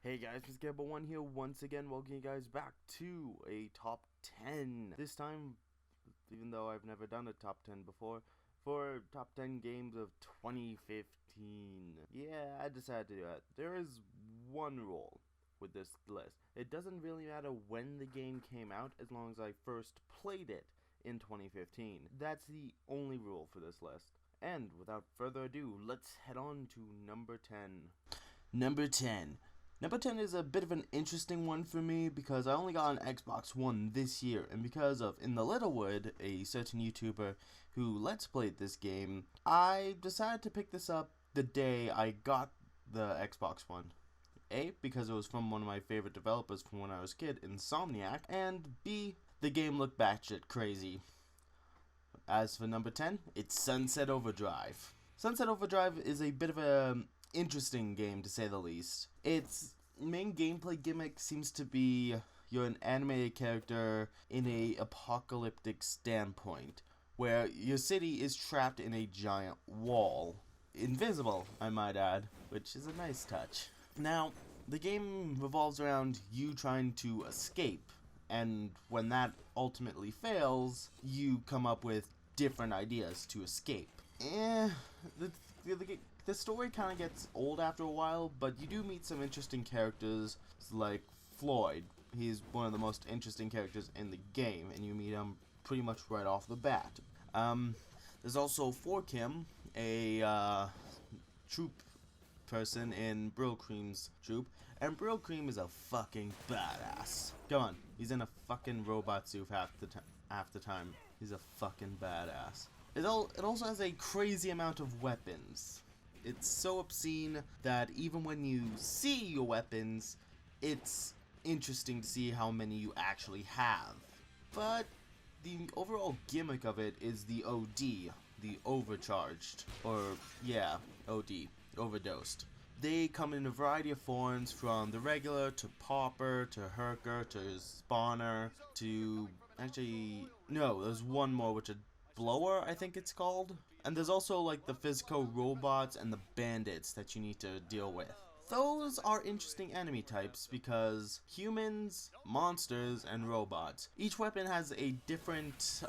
Hey guys, MrGaryBoy1 here once again, welcome you guys back to a top 10. This time, even though I've never done a top 10 before, for top 10 games of 2015. Yeah, I decided to do that. There is one rule with this list. It doesn't really matter when the game came out as long as I first played it in 2015. That's the only rule for this list. And without further ado, let's head on to number 10. Number 10. Number 10 is a bit of an interesting one for me because I only got an Xbox One this year, and because of In the Littlewood, a certain YouTuber who Let's Played this game, I decided to pick this up the day I got the Xbox One. A, because it was from one of my favorite developers from when I was a kid, Insomniac, and B, the game looked batshit crazy. As for number 10, it's Sunset Overdrive. Sunset Overdrive is a bit of a interesting game to say the least. Its main gameplay gimmick seems to be you're an animated character in a apocalyptic standpoint, where your city is trapped in a giant wall. Invisible, I might add, which is a nice touch. Now, the game revolves around you trying to escape, and when that ultimately fails, you come up with different ideas to escape. The story kind of gets old after a while, but you do meet some interesting characters like Floyd. He's one of the most interesting characters in the game, and you meet him pretty much right off the bat. There's also Forkim, a troop person in Brillcream's troop, and Brillcream is a fucking badass. Come on, he's in a fucking robot suit half the time. He's a fucking badass. It also has a crazy amount of weapons. It's so obscene that even when you see your weapons, it's interesting to see how many you actually have. But the overall gimmick of it is the OD, the overcharged, or yeah, OD, overdosed. They come in a variety of forms, from the regular to Pauper to Herker to Spawner to no, there's one more which is Blower, I think it's called. And there's also like the physical robots and the bandits that you need to deal with. Those are interesting enemy types because humans, monsters, and robots. Each weapon has a different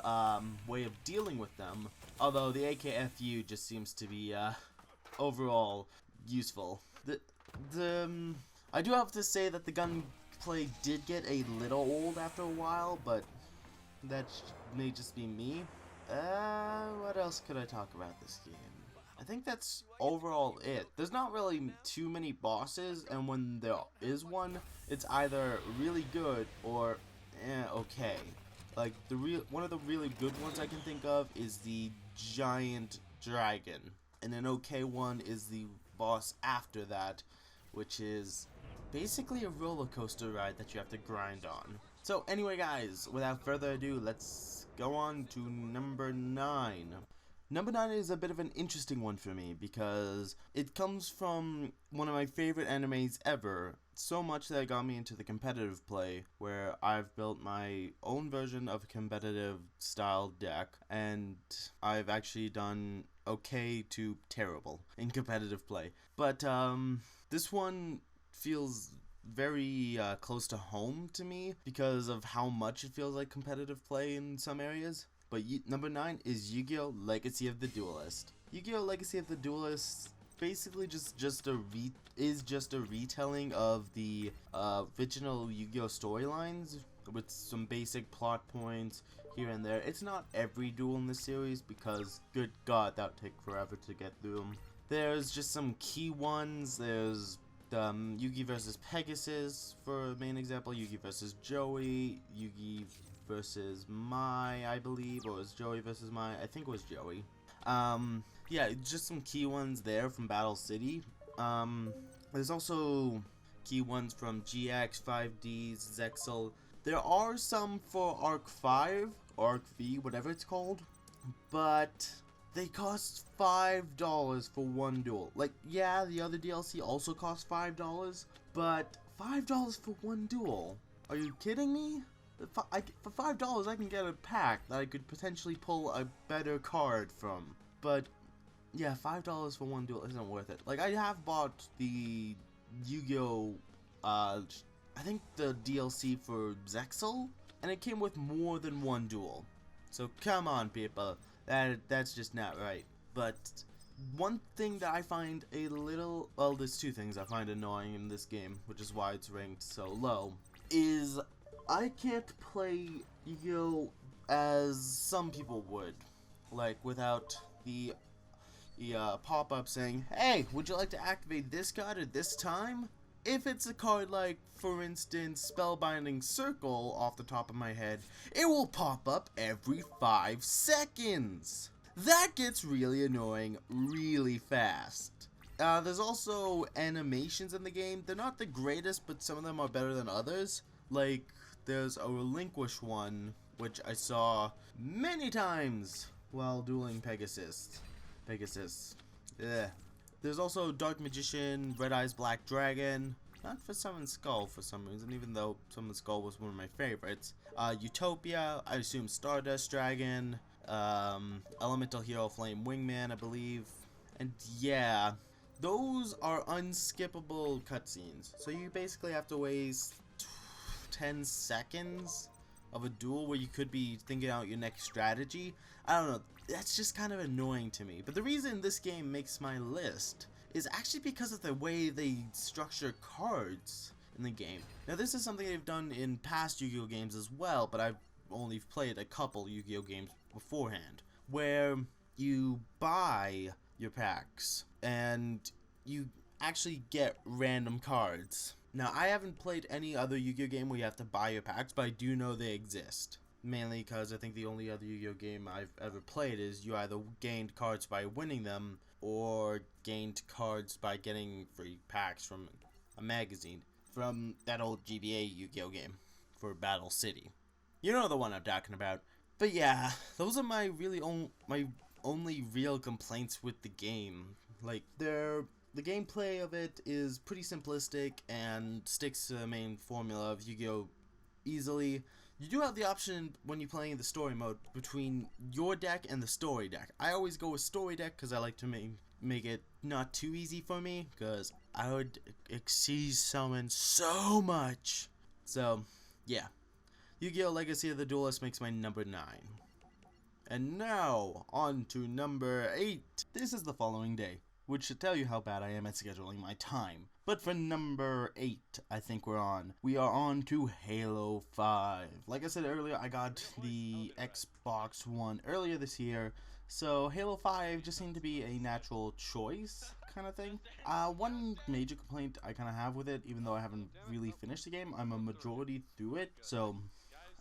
way of dealing with them, although the AKFU just seems to be overall useful. I do have to say that the gunplay did get a little old after a while, but that may just be me. What else could I talk about this game? I think that's overall it. There's not really too many bosses, and when there is one, it's either really good or okay. Like one of the really good ones I can think of is the giant dragon, and an okay one is the boss after that, which is basically a roller coaster ride that you have to grind on. So anyway guys, without further ado, let's go on to number 9. Number 9 is a bit of an interesting one for me because it comes from one of my favorite animes ever, so much that it got me into the competitive play, where I've built my own version of a competitive style deck, and I've actually done okay to terrible in competitive play. But this one feels very close to home to me because of how much it feels like competitive play in some areas. But number 9 is Yu-Gi-Oh! Legacy of the Duelist. Yu-Gi-Oh! Legacy of the Duelist basically just a retelling of the original Yu-Gi-Oh! Storylines with some basic plot points here and there. It's not every duel in the series because, good God, that would take forever to get through them. There's just some key ones. There's Yugi versus Pegasus for a main example, Yugi versus Joey, Yugi versus Mai, I believe, or it was Joey versus Mai, I think it was Joey. Yeah, just some key ones there from Battle City. There's also key ones from GX, 5Ds, Zexal. There are some for Arc 5, or Arc V, whatever it's called, but they cost $5 for one duel. Like, yeah, the other DLC also costs $5, but $5 for one duel? Are you kidding me? For $5 I can get a pack that I could potentially pull a better card from. But yeah, $5 for one duel isn't worth it. Like, I have bought the Yu-Gi-Oh! I think the DLC for Zexal, and it came with more than one duel. So come on, people, that's just not right. But one thing that I find a little, well, there's two things I find annoying in this game, which is why it's ranked so low, is I can't play Yu-Gi-Oh! As some people would, like without the pop-up saying, hey, would you like to activate this card at this time? If it's a card like, for instance, Spellbinding Circle off the top of my head, it will pop up every 5 seconds. That gets really annoying really fast. There's also animations in the game. They're not the greatest, but some of them are better than others. Like, there's a Relinquish one, which I saw many times while dueling Pegasus. Ugh. There's also Dark Magician, Red Eyes Black Dragon, not for Summon Skull for some reason, even though Summon Skull was one of my favorites. Utopia, I assume Stardust Dragon, Elemental Hero Flame Wingman, I believe. And yeah, those are unskippable cutscenes. So you basically have to waste 10 seconds of a duel where you could be thinking out your next strategy. I don't know, that's just kind of annoying to me. But the reason this game makes my list is actually because of the way they structure cards in the game. Now this is something they've done in past Yu-Gi-Oh games as well, but I've only played a couple Yu-Gi-Oh games beforehand, where you buy your packs and you actually get random cards. Now, I haven't played any other Yu-Gi-Oh game where you have to buy your packs, but I do know they exist. Mainly because I think the only other Yu-Gi-Oh game I've ever played is you either gained cards by winning them, or gained cards by getting free packs from a magazine. From that old GBA Yu-Gi-Oh game for Battle City. You know the one I'm talking about. But yeah, those are my my only real complaints with the game. Like, the gameplay of it is pretty simplistic and sticks to the main formula of Yu-Gi-Oh! Easily. You do have the option when you're playing the story mode between your deck and the story deck. I always go with story deck because I like to make it not too easy for me, because I would exceed summon so much. So, yeah. Yu-Gi-Oh! Legacy of the Duelist makes my number 9. And now, on to number 8. This is the following day, which should tell you how bad I am at scheduling my time. But for number 8, I think we are on to Halo 5. Like I said earlier, I got the Xbox One earlier this year, so Halo 5 just seemed to be a natural choice kind of thing. One major complaint I kind of have with it, even though I haven't really finished the game, I'm a majority through it, so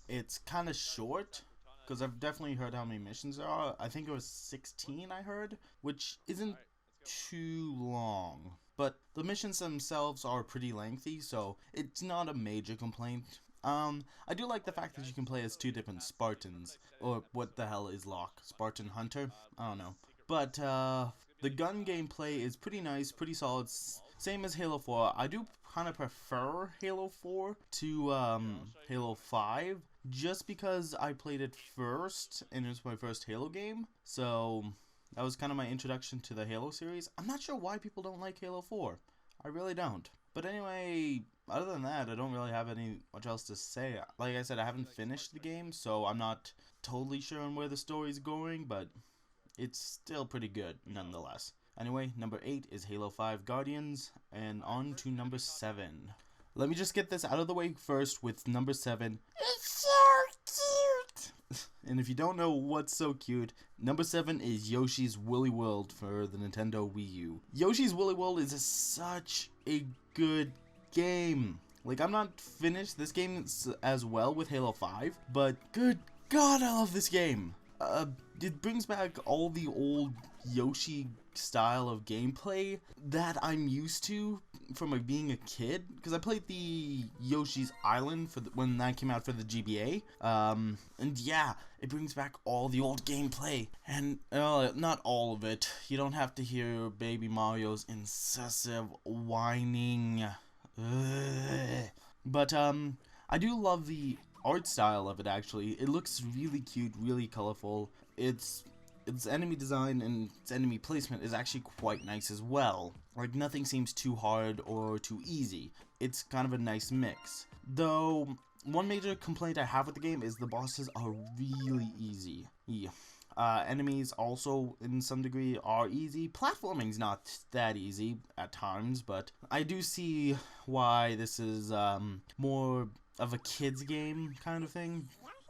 it's kind of short. Because I've definitely heard how many missions there are. I think it was 16 I heard, which isn't too long. But the missions themselves are pretty lengthy, so it's not a major complaint. I do like the fact that you can play as 2 different Spartans. Or what the hell is Locke? Spartan Hunter? I don't know. But the gun gameplay is pretty nice, pretty solid. Same as Halo 4. I do kind of prefer Halo 4 to Halo 5. Just because I played it first, and it was my first Halo game, so that was kind of my introduction to the Halo series. I'm not sure why people don't like Halo 4. I really don't. But anyway, other than that, I don't really have much else to say. Like I said, I haven't finished the game, so I'm not totally sure on where the story's going, but it's still pretty good nonetheless. Anyway, number 8 is Halo 5 Guardians, and on to number 7. Let me just get this out of the way first with number 7. It's so cute! And if you don't know what's so cute, number 7 is Yoshi's Woolly World for the Nintendo Wii U. Yoshi's Woolly World is such a good game. Like, I'm not finished this game as well with Halo 5, but good God, I love this game. It brings back all the old Yoshi style of gameplay that I'm used to from being a kid, because I played the Yoshi's Island when that came out for the GBA, and yeah, it brings back all the old gameplay, and not all of it. You don't have to hear Baby Mario's incessive whining. Ugh. But I do love the art style of it. Actually, it looks really cute, really colorful. It's its enemy design and its enemy placement is actually quite nice as well. Like, nothing seems too hard or too easy. It's kind of a nice mix. Though, one major complaint I have with the game is the bosses are really easy. Enemies also, in some degree, are easy. Platforming's not that easy at times, but I do see why this is more of a kid's game kind of thing.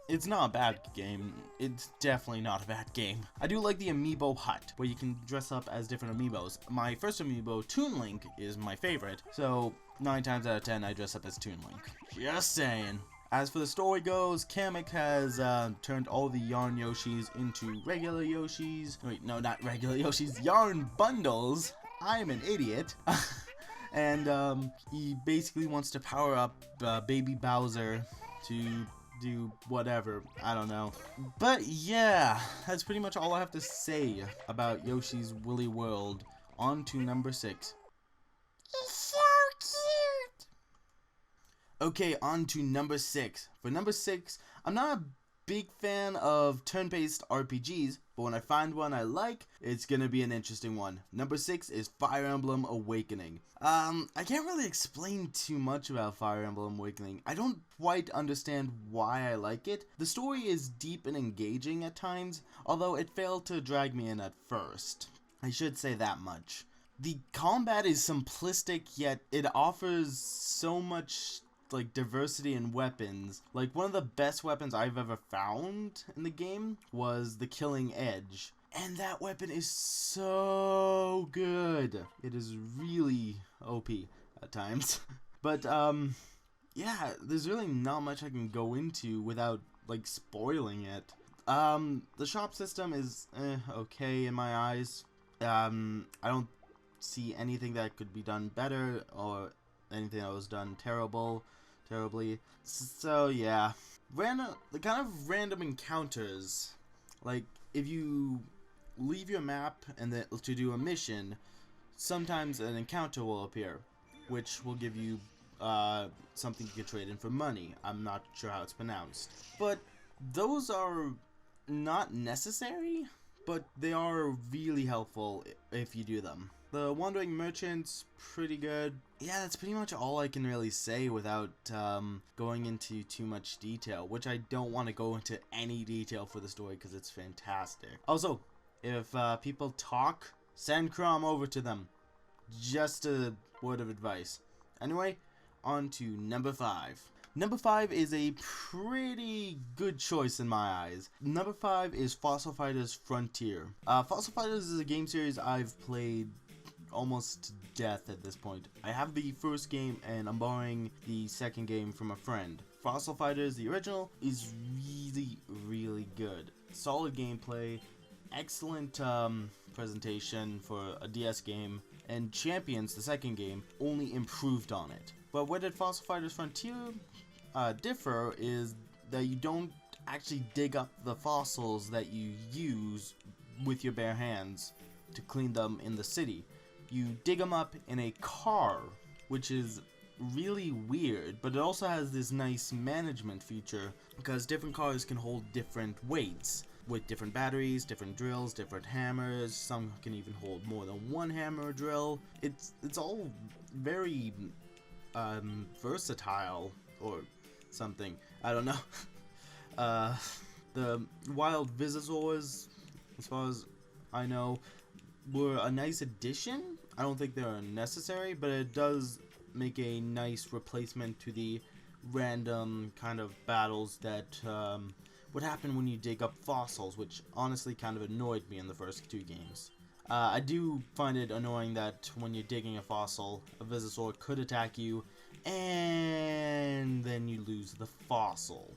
It's not a bad game. It's definitely not a bad game. I do like the amiibo hut, where you can dress up as different amiibos. My first amiibo, Toon Link, is my favorite, so 9 times out of 10 I dress up as Toon Link. Just saying. As for the story goes, Kamek has turned all the Yarn Yoshis into regular Yoshis. Wait, no, not regular Yoshis, Yarn Bundles. I'm an idiot. And he basically wants to power up Baby Bowser to do whatever. I don't know. But yeah, that's pretty much all I have to say about Yoshi's Woolly World. On to number 6. It's so cute! Okay, on to number 6. For number 6, I'm not a big fan of turn-based RPGs, but when I find one I like, it's gonna be an interesting one. Number 6 is Fire Emblem Awakening. I can't really explain too much about Fire Emblem Awakening. I don't quite understand why I like it. The story is deep and engaging at times, although it failed to drag me in at first. I should say that much. The combat is simplistic, yet it offers so much like diversity in weapons. Like, one of the best weapons I've ever found in the game was the Killing Edge, and that weapon is so good. It is really OP at times. But yeah, there's really not much I can go into without like spoiling it. The shop system is okay in my eyes. I don't see anything that could be done better or anything that was done terribly. So yeah, the kind of random encounters, like if you leave your map and then to do a mission, sometimes an encounter will appear, which will give you something you can trade in for money. I'm not sure how it's pronounced, but those are not necessary, but they are really helpful if you do them. The Wandering Merchant's pretty good. Yeah, that's pretty much all I can really say without going into too much detail, which I don't want to go into any detail for the story because it's fantastic. Also, if people talk, send Crom over to them. Just a word of advice. Anyway, on to number 5. Number 5 is a pretty good choice in my eyes. Number 5 is Fossil Fighters Frontier. Fossil Fighters is a game series I've played almost to death at this point. I have the first game and I'm borrowing the second game from a friend. Fossil Fighters, the original, is really good. Solid gameplay, excellent presentation for a DS game, and Champions, the second game, only improved on it. But where did Fossil Fighters Frontier differ is that you don't actually dig up the fossils that you use with your bare hands to clean them in the city. You dig them up in a car, which is really weird, but it also has this nice management feature because different cars can hold different weights with different batteries, different drills, different hammers. Some can even hold more than one hammer or drill. It's all very versatile or something. I don't know. The wild Visitors, as far as I know, were a nice addition. I don't think they're necessary, but it does make a nice replacement to the random kind of battles that would happen when you dig up fossils, which honestly kind of annoyed me in the first 2 games. I do find it annoying that when you're digging a fossil, a Visitor could attack you, and then you lose the fossil.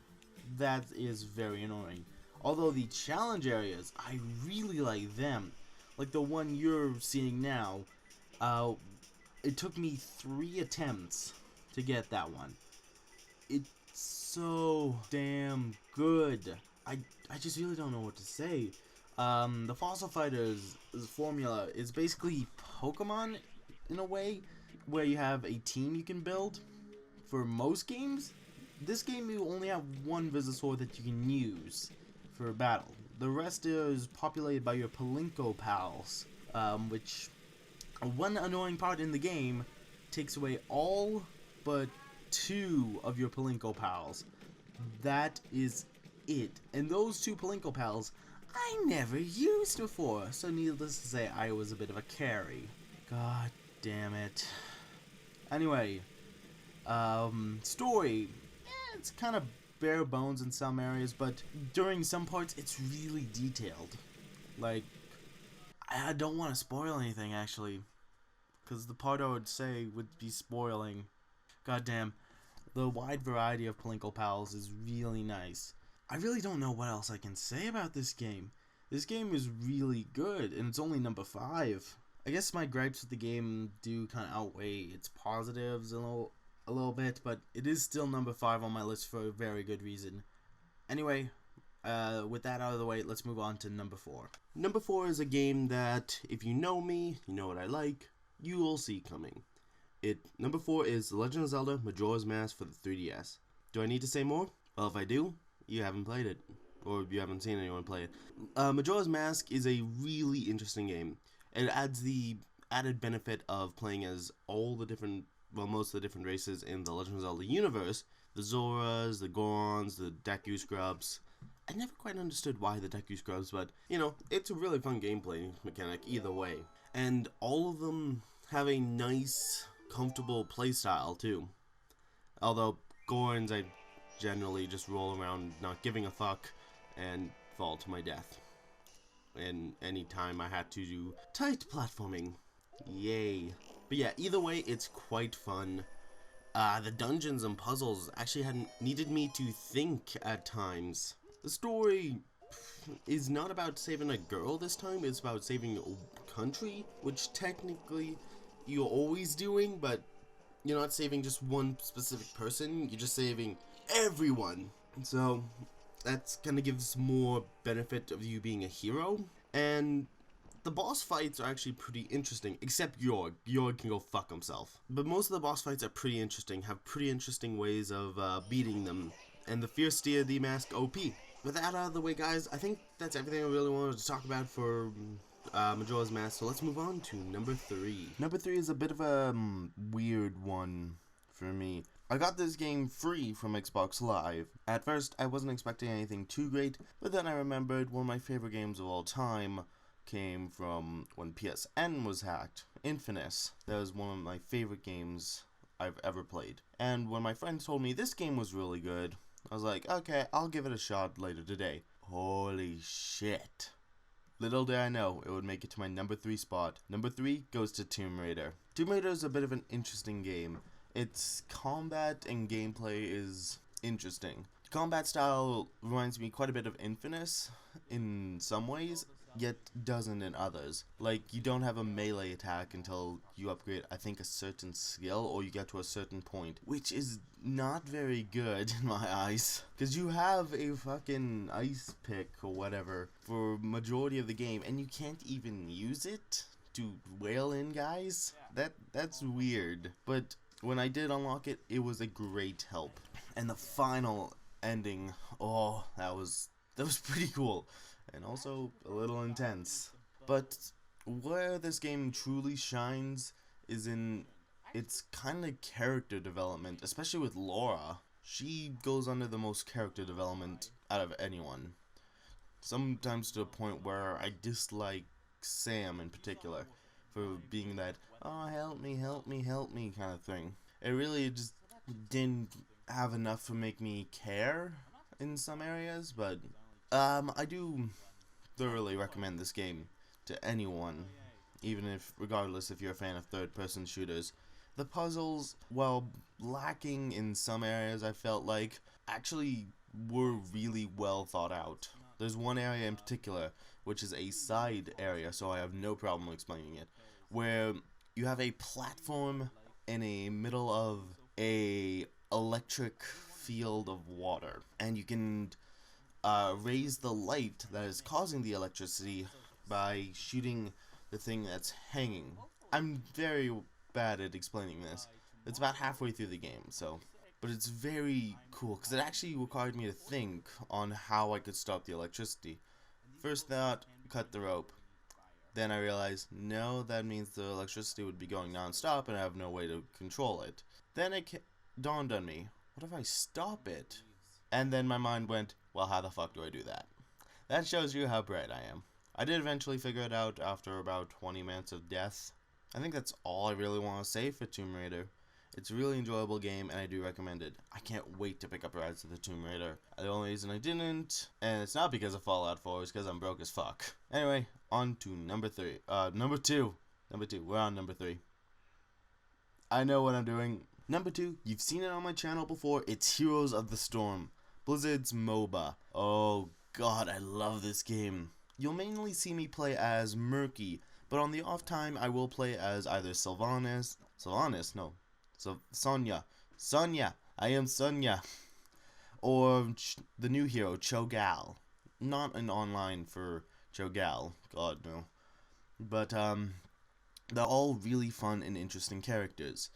That is very annoying. Although the challenge areas, I really like them. Like the one you're seeing now, it took me 3 attempts to get that one. It's so damn good. I just really don't know what to say. The Fossil Fighters formula is basically Pokemon in a way, where you have a team you can build. For most games, this game you only have one Visitor that you can use for battle, The rest is populated by your Palinko pals, which one annoying part in the game takes away all but 2 of your Palinko pals. That is it. And those 2 Palinko pals I never used before, so needless to say, I was a bit of a carry. God damn it. Anyway, story. It's kind of bare bones in some areas, but during some parts, it's really detailed. Like, I don't want to spoil anything, actually, because the part I would say would be spoiling. Goddamn, the wide variety of Palinko pals is really nice. I really don't know what else I can say about this game. This game is really good, and it's only number 5. I guess my gripes with the game do kind of outweigh its positives a little bit, but it is still number 5 on my list for a very good reason. Anyway, with that out of the way, let's move on to number 4. Number 4 is a game that, if you know me, you know what I like, you will see coming. Number 4 is The Legend of Zelda Majora's Mask for the 3DS. Do I need to say more? Well, if I do, you haven't played it, or you haven't seen anyone play it. Majora's Mask is a really interesting game. It adds the added benefit of playing as most of the different races in the Legend of Zelda universe. The Zoras, the Gorons, the Deku Scrubs. I never quite understood why the Deku Scrubs, but, you know, it's a really fun gameplay mechanic either way. And all of them have a nice, comfortable playstyle, too. Although, Gorons, I generally just roll around not giving a fuck and fall to my death. And any time I had to do tight platforming. Yay. But yeah, either way, it's quite fun. The dungeons and puzzles actually needed me to think at times. The story is not about saving a girl this time, it's about saving a country, which technically you're always doing, but you're not saving just one specific person, you're just saving everyone. So that kind of gives more benefit of you being a hero. And the boss fights are actually pretty interesting, except Yorg. Yorg can go fuck himself. But most of the boss fights are pretty interesting, have pretty interesting ways of beating them. And the Fierce Deity Mask OP. With that out of the way, guys, I think that's everything I really wanted to talk about for Majora's Mask. So let's move on to number 3. Number 3 is a bit of a weird one for me. I got this game free from Xbox Live. At first, I wasn't expecting anything too great, but then I remembered one of my favorite games of all time came from when PSN was hacked, Infamous. That was one of my favorite games I've ever played. And when my friends told me this game was really good, I was like, okay, I'll give it a shot later today. Holy shit. Little did I know it would make it to my number 3 spot. Number 3 goes to Tomb Raider. Tomb Raider is a bit of an interesting game. Its combat and gameplay is interesting. Combat style reminds me quite a bit of Infamous in some ways, yet doesn't in others. Like, you don't have a melee attack until you upgrade, I think, a certain skill, or you get to a certain point, which is not very good in my eyes. Because you have a fucking ice pick or whatever for majority of the game, and you can't even use it to wail in guys? That's weird. But when I did unlock it, it was a great help. And the final ending, oh, that was pretty cool. And also a little intense. But where this game truly shines is in its kind of character development, especially with Laura. She goes under the most character development out of anyone. Sometimes to a point where I dislike Sam in particular for being that, oh, help me, help me, help me kind of thing. It really just didn't have enough to make me care in some areas, but I do thoroughly recommend this game to anyone, even if, regardless if you're a fan of third-person shooters. The puzzles, while lacking in some areas, I felt like actually were really well thought out. There's one area in particular, which is a side area, so I have no problem explaining it, where you have a platform in the middle of a electric field of water, and you can raise the light that is causing the electricity by shooting the thing that's hanging. I'm very bad at explaining this. It's about halfway through the game, so, but it's very cool because it actually required me to think on how I could stop the electricity. First thought, cut the rope. Then I realized, no, that means the electricity would be going non-stop and I have no way to control it. Then it dawned on me, what if I stop it? And then my mind went, well, how the fuck do I do that? That shows you how bright I am. I did eventually figure it out after about 20 minutes of death. I think that's all I really want to say for Tomb Raider. It's a really enjoyable game, and I do recommend it. I can't wait to pick up Rise of the Tomb Raider. The only reason I didn't, and it's not because of Fallout 4, it's because I'm broke as fuck. Anyway, on to number 2. We're on number 3. I know what I'm doing. Number 2, you've seen it on my channel before. It's Heroes of the Storm, Blizzard's MOBA. Oh god, I love this game. You'll mainly see me play as Murky, but on the off time, I will play as either Sonya, I am Sonya, or the new hero, Cho'Gall. Not an online for Cho'Gall, god no. But, they're all really fun and interesting characters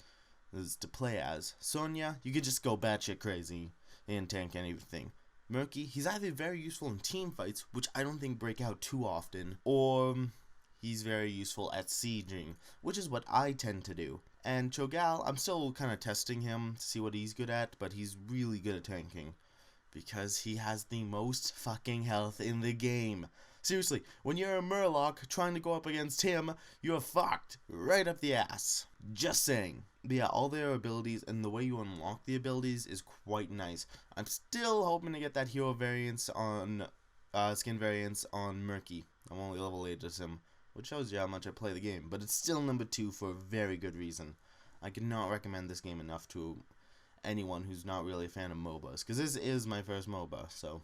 to play as. Sonya, you could just go batshit crazy and tank anything. Murky, he's either very useful in team fights, which I don't think break out too often, or he's very useful at sieging, which is what I tend to do. And Cho'Gall, I'm still kind of testing him to see what he's good at, but he's really good at tanking, because he has the most fucking health in the game. Seriously, when you're a Murloc trying to go up against him, you're fucked right up the ass. Just saying. But yeah, all their abilities and the way you unlock the abilities is quite nice. I'm still hoping to get that hero variance on, skin variance on Murky. I'm only level 8 as him, which shows you how much I play the game. But it's still number 2 for a very good reason. I cannot recommend this game enough to anyone who's not really a fan of MOBAs, because this is my first MOBA, so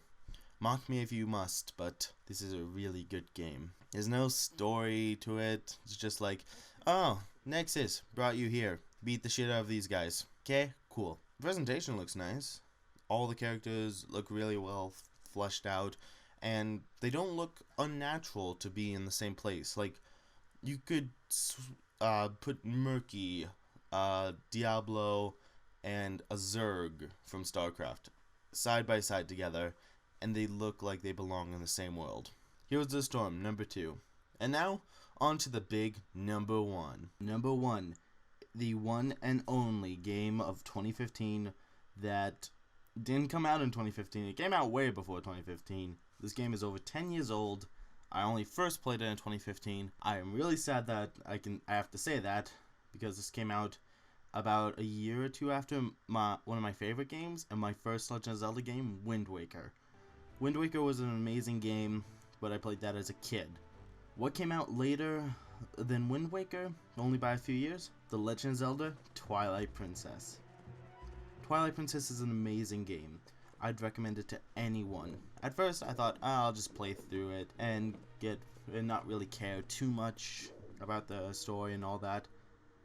mock me if you must, but this is a really good game. There's no story to it. It's just like, oh, Nexus brought you here. Beat the shit out of these guys. Okay, cool. The presentation looks nice. All the characters look really well fleshed out, and they don't look unnatural to be in the same place. Like, you could put Murky, Diablo, and a Zerg from StarCraft side by side together, and they look like they belong in the same world. Heroes of the Storm, number 2. And now, on to the big number 1. Number 1, the one and only game of 2015 that didn't come out in 2015. It came out way before 2015. This game is over 10 years old. I only first played it in 2015. I am really sad that I have to say that, because this came out about a year or two after one of my favorite games, and my first Legend of Zelda game, Wind Waker. Wind Waker was an amazing game, but I played that as a kid. What came out later than Wind Waker, only by a few years? The Legend of Zelda Twilight Princess. Twilight Princess is an amazing game. I'd recommend it to anyone. At first, I thought, I'll just play through it and not really care too much about the story and all that.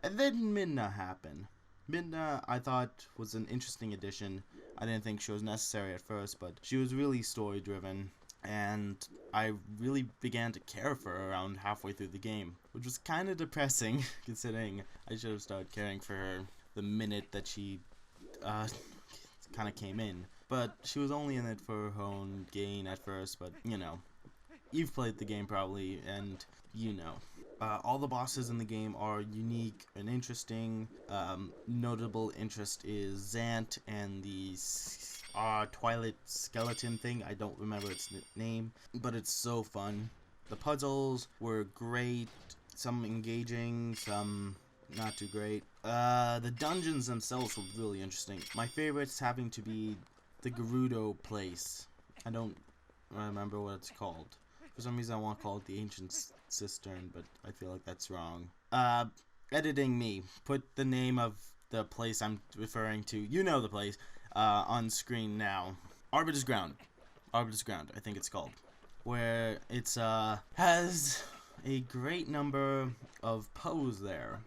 And then Midna happened. Midna, I thought, was an interesting addition. I didn't think she was necessary at first, but she was really story-driven, and I really began to care for her around halfway through the game, which was kind of depressing, considering I should have started caring for her the minute that she kind of came in. But she was only in it for her own gain at first, but, you know, you've played the game probably, and you know. All the bosses in the game are unique and interesting. Notable interest is Zant and the Twilight skeleton thing. I don't remember its name, but it's so fun. The puzzles were great, some engaging, some not too great. The dungeons themselves were really interesting. My favorites having to be the Gerudo place. I don't remember what it's called. For some reason I want to call it the Ancient Cistern, but I feel like that's wrong. Editing me. Put the name of the place I'm referring to, you know the place, on screen now. Arbiter's Ground. Arbiter's Ground, I think it's called. Where it's, has a great number of pose there.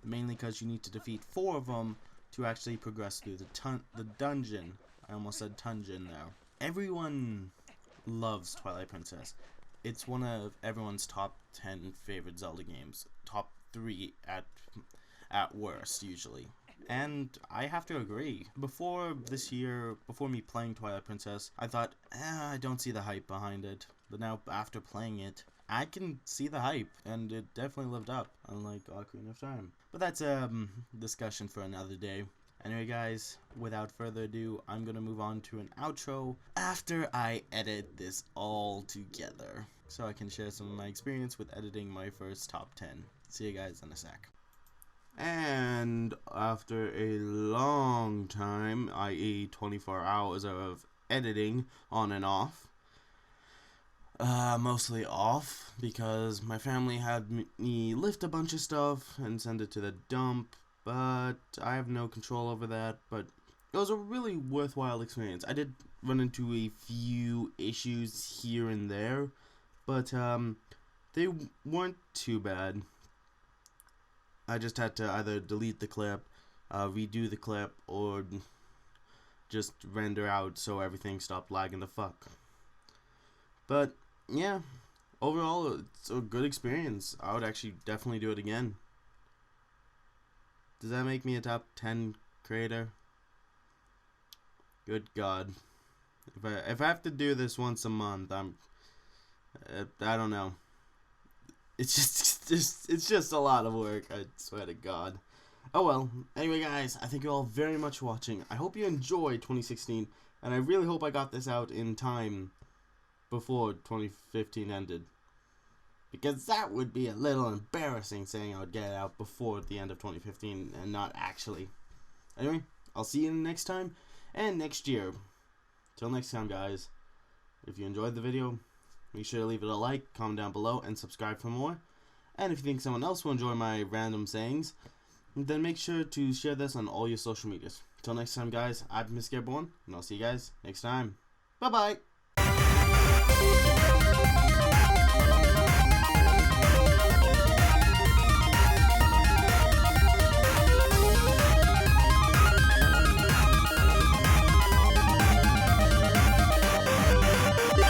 Mainly because you need to defeat 4 of them to actually progress through the dungeon. I almost said tungeon there. Everyone loves Twilight Princess. It's one of everyone's top 10 favorite Zelda games. Top 3 at worst, usually. And I have to agree. Before this year, before me playing Twilight Princess, I thought, I don't see the hype behind it. But now, after playing it, I can see the hype, and it definitely lived up, unlike Ocarina of Time. But that's a discussion for another day. Anyway, guys, without further ado, I'm going to move on to an outro after I edit this all together, so I can share some of my experience with editing my first top 10. See you guys in a sec. And after a long time, i.e. 24 hours of editing on and off, mostly off because my family had me lift a bunch of stuff and send it to the dump, but I have no control over that. But it was a really worthwhile experience. I did run into a few issues here and there, but they weren't too bad. I just had to either delete the clip, redo the clip, or just render out so everything stopped lagging the fuck. But yeah, overall it's a good experience. I would actually definitely do it again. Does that make me a top 10 creator? Good God. If I have to do this once a month, I don't know. It's just a lot of work, I swear to God. Oh well, anyway guys, I thank you all very much for watching. I hope you enjoyed 2016, and I really hope I got this out in time before 2015 ended. Because that would be a little embarrassing saying I would get it out before the end of 2015 and not actually. Anyway, I'll see you next time and next year. Till next time guys, if you enjoyed the video, make sure to leave it a like, comment down below, and subscribe for more. And if you think someone else will enjoy my random sayings, then make sure to share this on all your social medias. Till next time guys, I'm MrGaryBoy1's, and I'll see you guys next time. Bye bye!